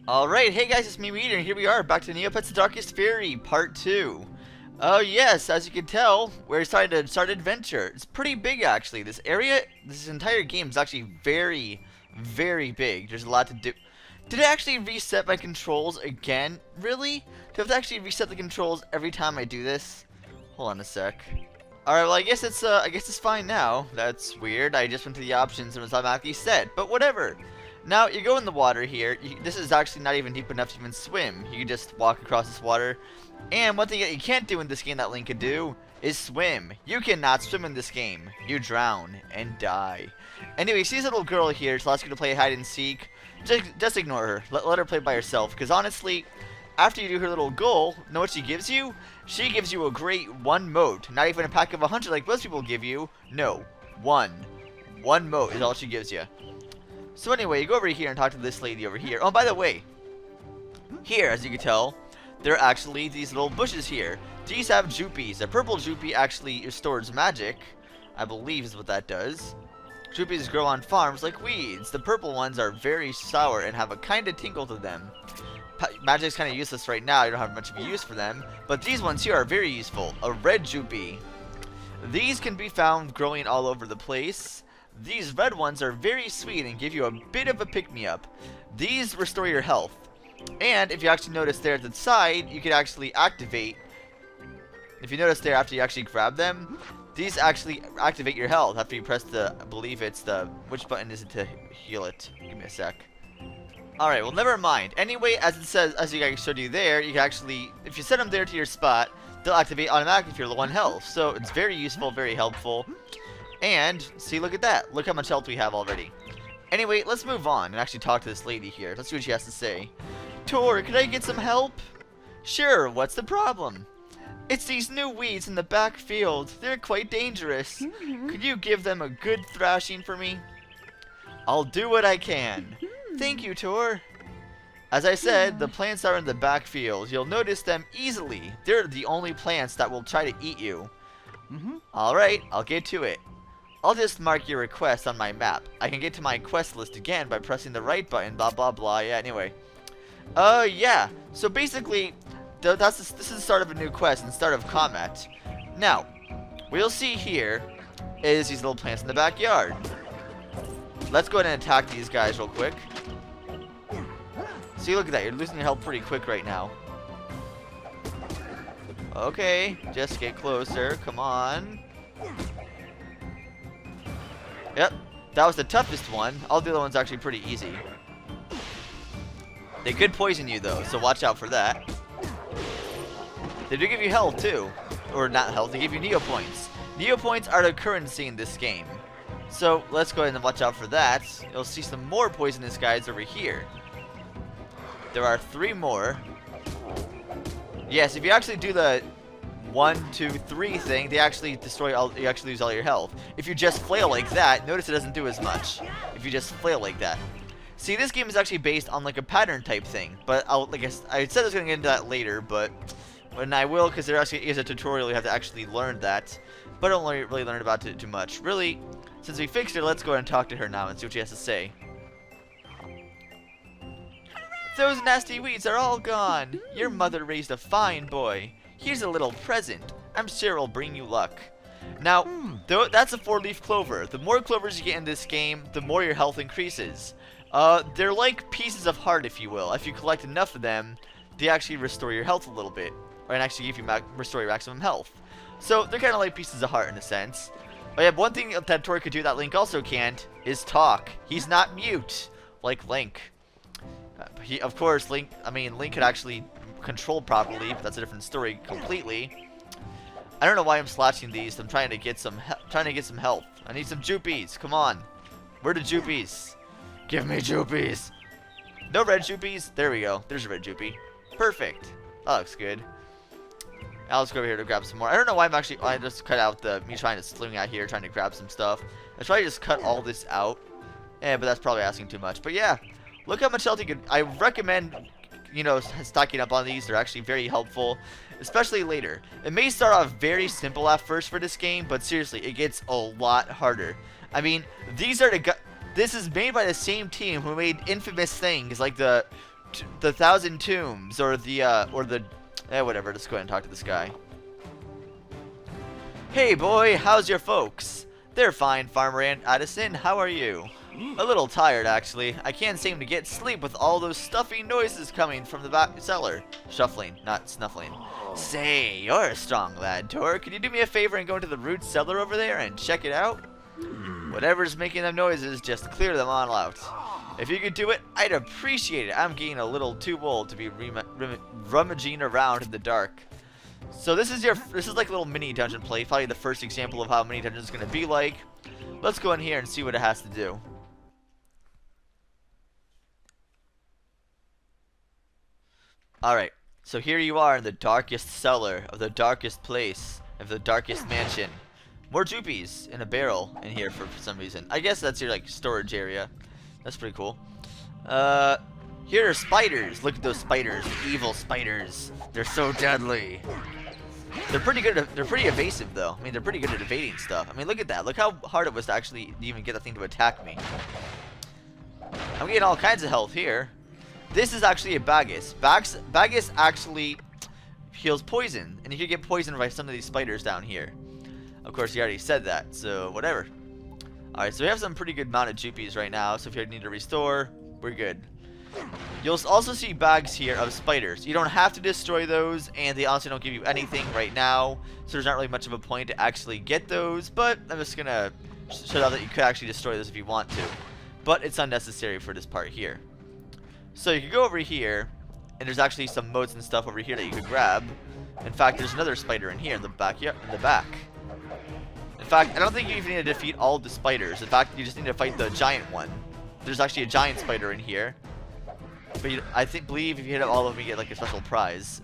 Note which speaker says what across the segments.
Speaker 1: Alright, hey guys, it's me, Meteor, and here we are, back to Neopets Darkest Faerie, Part 2. Oh yes, as you can tell, we're starting to start an adventure. It's pretty big, actually. This area, this entire game is actually very, very big. There's a lot to do. Did I actually reset my controls again? Really? Do I have to actually reset the controls every time I do this? Hold on a sec. Alright, well I guess it's fine now. That's weird. I just went to the options and it was automatically set, but whatever. Now, you go in the water here. This is actually not even deep enough to even swim. You can just walk across this water. And one thing that you can't do in this game that Link can do is swim. You cannot swim in this game. You drown and die. Anyway, see this little girl here. She'll ask you to play hide and seek. Just ignore her. Let her play by herself. Because honestly, after you do her little goal, know what she gives you? She gives you a great one mote. Not even a pack of 100 like most people give you. No, one. One mote is all she gives you. So anyway, you go over here and talk to this lady over here. Oh, by the way, here, as you can tell, there are actually these little bushes here. These have Jupes. A purple Jupe actually restores magic, I believe is what that does. Jupes grow on farms like weeds. The purple ones are very sour and have a kind of tingle to them. Magic's kind of useless right now. You don't have much of a use for them. But these ones here are very useful. A red Jupe. These can be found growing all over the place. These red ones are very sweet and give you a bit of a pick-me-up. These restore your health. And if you actually notice there at the side, you can actually activate. If you notice there after you actually grab them, these actually activate your health after you press the, I believe it's the, which button is it to heal it? Give me a sec. Alright, well never mind. Anyway, as it says, as I showed you there, you can actually, if you set them there to your spot, they'll activate automatically if you're low on health. So it's very useful, very helpful. And, see, look at that. Look how much health we have already. Anyway, let's move on and actually talk to this lady here. Let's see what she has to say. Tor, could I get some help? Sure, what's the problem? It's these new weeds in the back field. They're quite dangerous. Could you give them a good thrashing for me? I'll do what I can. Thank you, Tor. As I said, the plants are in the back field. You'll notice them easily. They're the only plants that will try to eat you. Alright, I'll get to it. I'll just mark your request on my map. I can get to my quest list again by pressing the right button, blah blah blah. Yeah, anyway. Yeah. So basically, this is the start of a new quest and start of combat. Now, what you'll see here is these little plants in the backyard. Let's go ahead and attack these guys real quick. See, look at that. You're losing your health pretty quick right now. Okay, just get closer. Come on. Yep, that was the toughest one. All the other ones are actually pretty easy. They could poison you though, so watch out for that. They do give you health too. Or not health, they give you Neopoints. Neopoints are the currency in this game. So let's go ahead and watch out for that. You'll see some more poisonous guys over here. There are 3 more. Yes, if you actually do the 1, 2, 3 thing, they actually destroy all, you actually lose all your health. If you just flail like that, notice it doesn't do as much. If you just flail like that. See, this game is actually based on like a pattern type thing, but like I said I was going to get into that later, but when I will, because there actually is a tutorial you have to actually learn that, but I don't really learn about it too much. Really, since we fixed her, let's go ahead and talk to her now and see what she has to say. Those nasty weeds are all gone. Your mother raised a fine boy. Here's a little present. I'm sure it'll bring you luck. Now, that's a 4-leaf clover. The more clovers you get in this game, the more your health increases. They're like pieces of heart, if you will. If you collect enough of them, they actually restore your health a little bit. Or actually give you restore your maximum health. So, they're kind of like pieces of heart in a sense. Oh yeah, but one thing that Tor could do that Link also can't is talk. He's not mute, like Link. Of course, Link could actually control properly, but that's a different story completely. I don't know why I'm slashing these. I'm trying to get some health. I need some Jupes. Come on. Where are the Jupes? Give me Jupes. No red Jupes? There we go. There's a red Jupe. Perfect. That looks good. I'll just go over here to grab some more. I don't know why I just cut out me trying to sling out here, trying to grab some stuff. I try to just cut all this out. Yeah, but that's probably asking too much. But yeah, look how much health you can. I recommend, you know, stocking up on these. They're actually very helpful, especially later. It may start off very simple at first for this game, but seriously, it gets a lot harder. I mean, these are this is made by the same team who made infamous things like the the thousand tombs, or the whatever. Let's go ahead and talk to this guy. Hey boy, how's your folks? They're fine, Farmer Addison. How are you? A little tired, actually. I can't seem to get sleep with all those stuffy noises coming from the back cellar. Shuffling, not snuffling. Say, you're a strong lad, Tor. Could you do me a favor and go into the root cellar over there and check it out? Whatever's making them noises, just clear them all out. If you could do it, I'd appreciate it. I'm getting a little too old to be rummaging around in the dark. So this is like a little mini dungeon play, probably the first example of how mini dungeon is going to be like. Let's go in here and see what it has to do. Alright, so here you are in the darkest cellar of the darkest place of the darkest mansion. More Jupes in a barrel in here for some reason. I guess that's your like storage area. That's pretty cool. Here are spiders. Look at those spiders, evil spiders. They're so deadly. They're pretty good. They're pretty evasive though. I mean, they're pretty good at evading stuff. I mean, look at that. Look how hard it was to actually even get that thing to attack me. I'm getting all kinds of health here. This is actually a Bagus. Bagus actually heals poison, and you can get poisoned by some of these spiders down here. Of course, you already said that, so whatever. Alright, so we have some pretty good mounted Jupes right now, so if you need to restore, we're good. You'll also see bags here of spiders. You don't have to destroy those, and they honestly don't give you anything right now, so there's not really much of a point to actually get those, but I'm just gonna show out that you could actually destroy those if you want to. But it's unnecessary for this part here. So you can go over here, and there's actually some motes and stuff over here that you could grab. In fact, there's another spider in here in the back. In fact, I don't think you even need to defeat all of the spiders. In fact, you just need to fight the giant one. There's actually a giant spider in here. But I believe if you hit up all of them, you get like a special prize.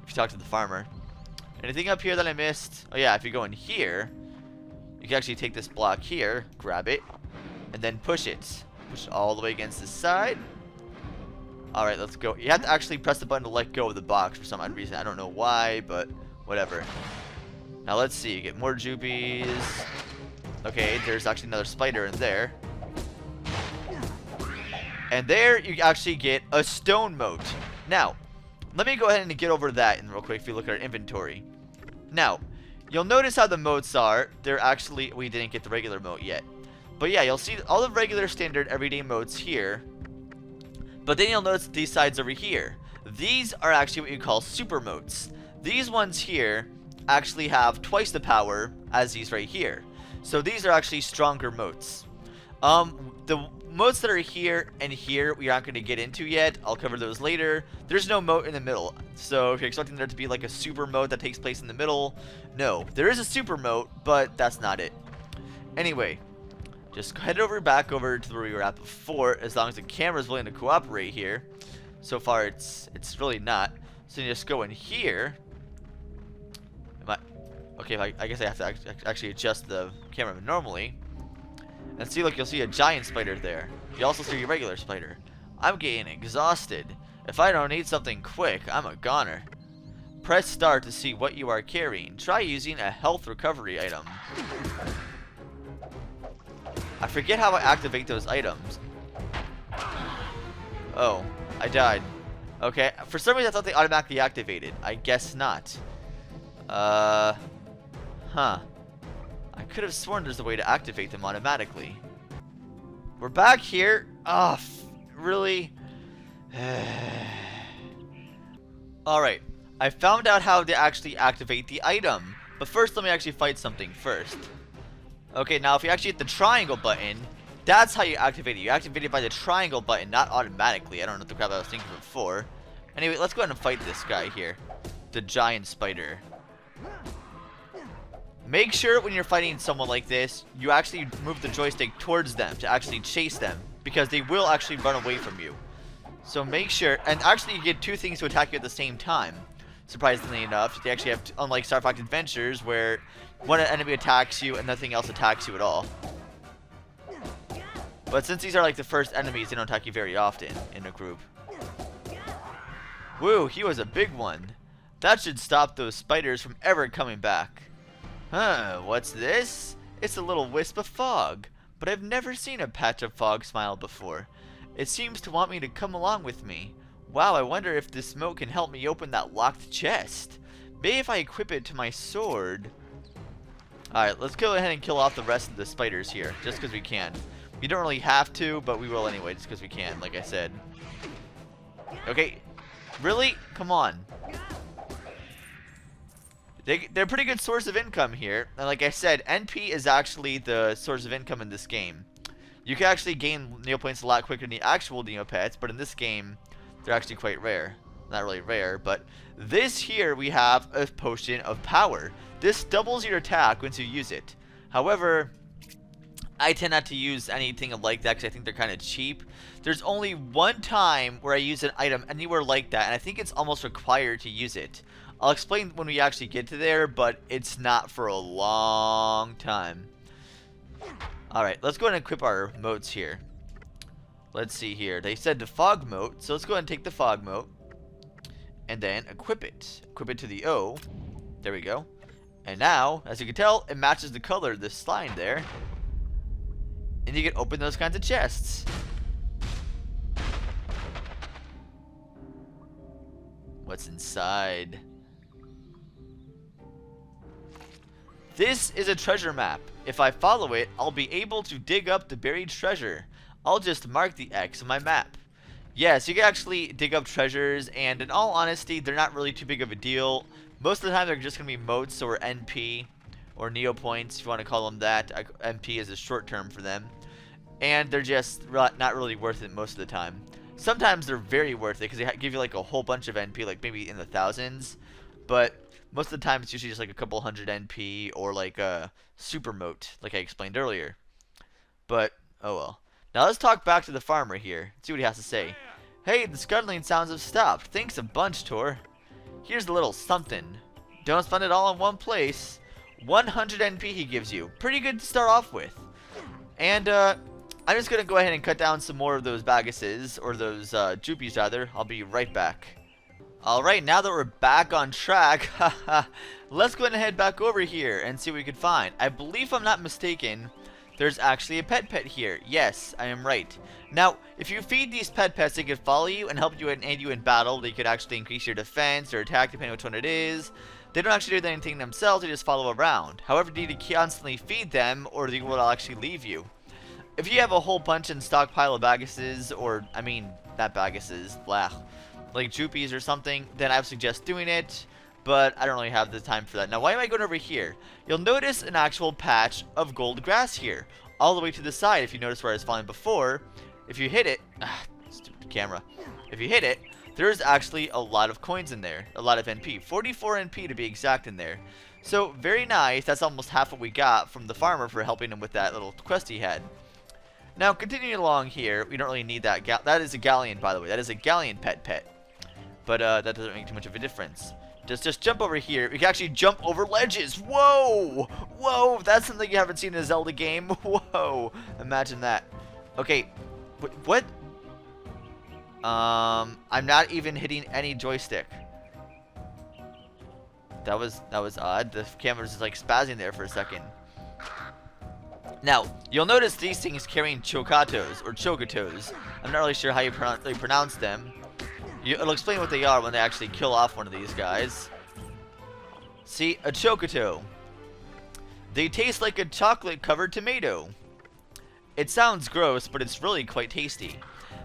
Speaker 1: If you talk to the farmer. Anything up here that I missed? Oh yeah, if you go in here, you can actually take this block here, grab it, and then push it. Push it all the way against the side. Alright, let's go. You have to actually press the button to let go of the box for some odd reason. I don't know why, but whatever. Now let's see. You get more Jupes. Okay, there's actually another spider in there. And there you actually get a stone mote. Now, let me go ahead and get over that in real quick if you look at our inventory. Now, you'll notice how the motes are. They're actually, we didn't get the regular mote yet. But yeah, you'll see all the regular standard everyday motes here. But then you'll notice these sides over here. These are actually what you call super motes. These ones here actually have twice the power as these right here. So these are actually stronger motes. The motes that are here and here we aren't going to get into yet. I'll cover those later. There's no mote in the middle. So if you're expecting there to be like a super mote that takes place in the middle, no. There is a super mote, but that's not it. Anyway, just head back over to where we were at before, as long as the camera's willing to cooperate here. So far, it's really not. So you just go in here. Okay, I guess I have to actually adjust the camera normally. And see, look, you'll see a giant spider there. You also see a regular spider. I'm getting exhausted. If I don't eat something quick, I'm a goner. Press start to see what you are carrying. Try using a health recovery item. I forget how I activate those items. Oh, I died. Okay, for some reason I thought they automatically activated. I guess not. Huh. I could have sworn there's a way to activate them automatically. We're back here. Oh, really? Alright, I found out how to actually activate the item. But first, let me actually fight something first. Okay, now if you actually hit the triangle button, that's how you activate it. You activate it by the triangle button, not automatically. I don't know what the crap I was thinking before. Anyway, let's go ahead and fight this guy here. The giant spider. Make sure when you're fighting someone like this, you actually move the joystick towards them to actually chase them, because they will actually run away from you. So make sure, and actually you get two things to attack you at the same time. Surprisingly enough, they actually have, unlike Star Fox Adventures, where one enemy attacks you and nothing else attacks you at all. But since these are like the first enemies, they don't attack you very often in a group. Woo, he was a big one. That should stop those spiders from ever coming back. Huh, what's this? It's a little wisp of fog, but I've never seen a patch of fog smile before. It seems to want me to come along with me. Wow, I wonder if this smoke can help me open that locked chest. Maybe if I equip it to my sword. Alright, let's go ahead and kill off the rest of the spiders here, just because we can. We don't really have to, but we will anyway, just because we can, like I said. Okay, really? Come on. They're a pretty good source of income here. And like I said, NP is actually the source of income in this game. You can actually gain Neopoints a lot quicker than the actual Neopets, but in this game, they're actually quite rare. Not really rare, but this here we have a potion of power. This doubles your attack once you use it. However, I tend not to use anything like that because I think they're kind of cheap. There's only one time where I use an item anywhere like that, and I think it's almost required to use it. I'll explain when we actually get to there, but it's not for a long time. Alright, let's go ahead and equip our motes here. Let's see here. They said the fog mote, so let's go ahead and take the fog mote. And then equip it. Equip it to the O. There we go. And now, as you can tell, it matches the color of this slime there. And you can open those kinds of chests. What's inside? This is a treasure map. If I follow it, I'll be able to dig up the buried treasure. I'll just mark the X on my map. Yes, you can actually dig up treasures, and in all honesty, they're not really too big of a deal. Most of the time, they're just going to be motes or NP, or Neopoints, if you want to call them that. NP is a short term for them. And they're just not really worth it most of the time. Sometimes they're very worth it, because they give you like a whole bunch of NP, like maybe in the thousands. But most of the time, it's usually just like a couple hundred NP, or like a super mote, like I explained earlier. But, oh well. Now let's talk back to the farmer here. See what he has to say. Hey, the scuttling sounds have stopped. Thanks a bunch, Tor. Here's a little something. Don't spend it all in one place. 100 NP he gives you. Pretty good to start off with. And I'm just going to go ahead and cut down some more of those Bagguses, or those Jupes rather. I'll be right back. Alright, now that we're back on track, let's go ahead and head back over here and see what we can find. I believe, if I'm not mistaken, there's actually a pet here. Yes, I am right. Now, if you feed these pets, they could follow you and help you and aid you in battle. They could actually increase your defense or attack, depending on which one it is. They don't actually do anything themselves, they just follow around. However, you need to constantly feed them, or they will actually leave you. If you have a whole bunch in stockpile of Bagguses, or, I mean, not Bagguses, blah, like Jupes or something, then I would suggest doing it. But I don't really have the time for that. Now, why am I going over here? You'll notice an actual patch of gold grass here, all the way to the side. If you notice where I was falling before, if you hit it, stupid camera. If you hit it, there's actually a lot of coins in there, a lot of NP, 44 NP to be exact in there. So very nice. That's almost half what we got from the farmer for helping him with that little quest he had. Now, continuing along here, we don't really need that. That is a galleon, by the way. That is a galleon pet. But that doesn't make too much of a difference. Just jump over here. We can actually jump over ledges. Whoa! Whoa! That's something you haven't seen in a Zelda game. Whoa! Imagine that. Okay. What? I'm not even hitting any joystick. That was odd. The camera was just like spazzing there for a second. Now, you'll notice these things carrying chocatos or chocatos. I'm not really sure how you pronounce them. It'll explain what they are when they actually kill off one of these guys. See, a chocato. They taste like a chocolate-covered tomato. It sounds gross, but it's really quite tasty.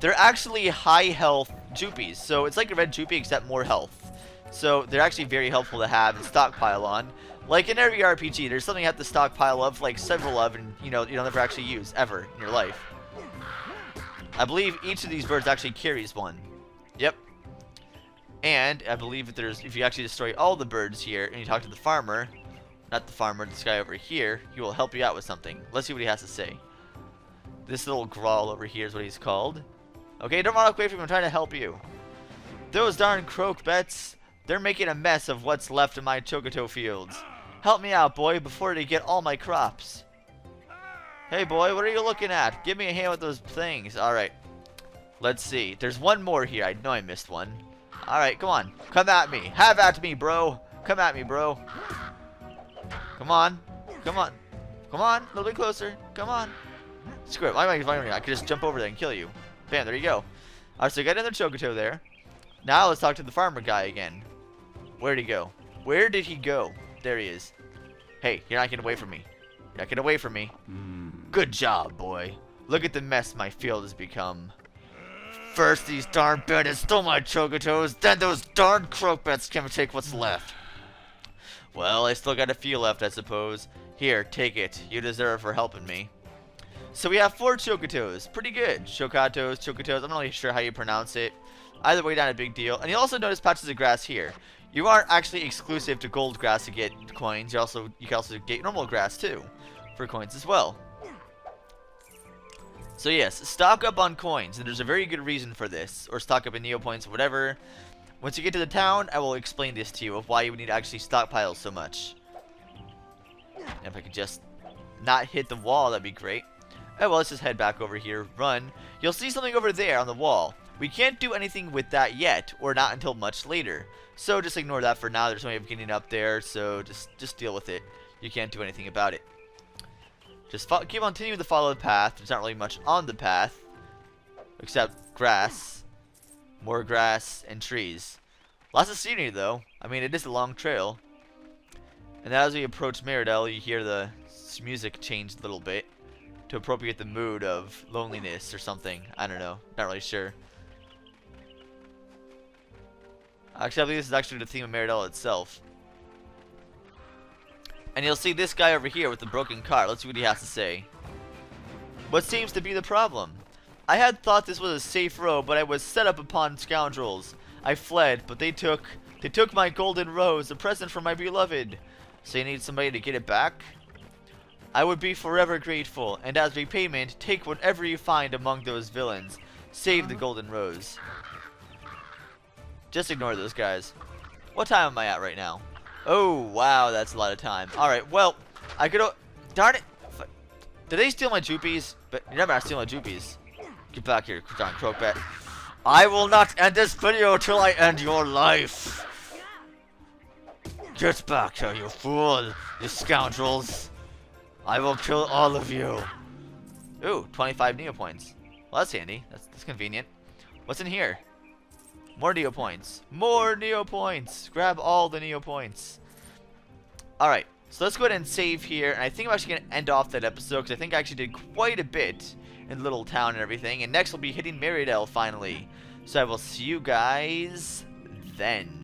Speaker 1: They're actually high-health Jupes, so it's like a red Jupe except more health. So they're actually very helpful to have and stockpile on. Like in every RPG, there's something you have to stockpile of, like several of, and you don't ever actually use, ever, in your life. I believe each of these birds actually carries one. Yep. And I believe if you actually destroy all the birds here and you talk to the farmer, not the farmer, this guy over here, he will help you out with something. Let's see what he has to say. This little Grawl over here is what he's called. Okay, don't run away from him, I'm trying to help you. Those darn croakbets, they're making a mess of what's left of my chocato fields. Help me out, boy, before they get all my crops. Hey, boy, what are you looking at? Give me a hand with those things. Alright. Let's see. There's one more here. I know I missed one. Alright, come on. Come at me. Have at me, bro. Come at me, bro. Come on. Come on. Come on. A little bit closer. Come on. Screw it. Why am I fighting you? I could just jump over there and kill you. Bam, there you go. Alright, so you got another chocato there. Now let's talk to the farmer guy again. Where'd he go? Where did he go? There he is. Hey, you're not getting away from me. You're not getting away from me. Good job, boy. Look at the mess my field has become. First, these darn bandits stole my Chocotos, then those darn Neopets came to take what's left. Well, I still got a few left, I suppose. Here, take it. You deserve it for helping me. So we have 4 Chocotos. Pretty good. Chocotos. I'm not really sure how you pronounce it. Either way, not a big deal. And you also notice patches of grass here. You aren't actually exclusive to gold grass to get coins. You can also get normal grass too for coins as well. So yes, stock up on coins, and there's a very good reason for this. Or stock up in Neopoints, whatever. Once you get to the town, I will explain this to you of why you would need to actually stockpile so much. And if I could just not hit the wall, that'd be great. Oh, well, let's just head back over here, run. You'll see something over there on the wall. We can't do anything with that yet, or not until much later. So just ignore that for now. There's no way of getting up there, so just deal with it. You can't do anything about it. Just continue to follow the path. There's not really much on the path, except grass, more grass, and trees. Lots of scenery, though. I mean, it is a long trail. And as we approach Meteorz, you hear the music change a little bit to appropriate the mood of loneliness or something. I don't know. Not really sure. Actually, I believe this is actually the theme of Meteorz itself. And you'll see this guy over here with the broken car. Let's see what he has to say. What seems to be the problem? I had thought this was a safe road, but I was set up upon scoundrels. I fled, but they took my golden rose, a present from my beloved. So you need somebody to get it back? I would be forever grateful, and as repayment, take whatever you find among those villains. Save the golden rose. Just ignore those guys. What time am I at right now? Oh, wow, that's a lot of time. Alright, well, I could... Darn it! Did they steal my Jupes? But you're never gonna steal my Jupes. Get back here, darn Croakbat. I will not end this video till I end your life. Get back here, you fool! You scoundrels! I will kill all of you. Ooh, 25 Neopoints. Well, that's handy. That's convenient. What's in here? More Neopoints. More Neopoints. Grab all the Neopoints. Alright, so let's go ahead and save here. And I think I'm actually going to end off that episode because I think I actually did quite a bit in Little Town and everything. And next we'll be hitting Meteorz finally. So I will see you guys then.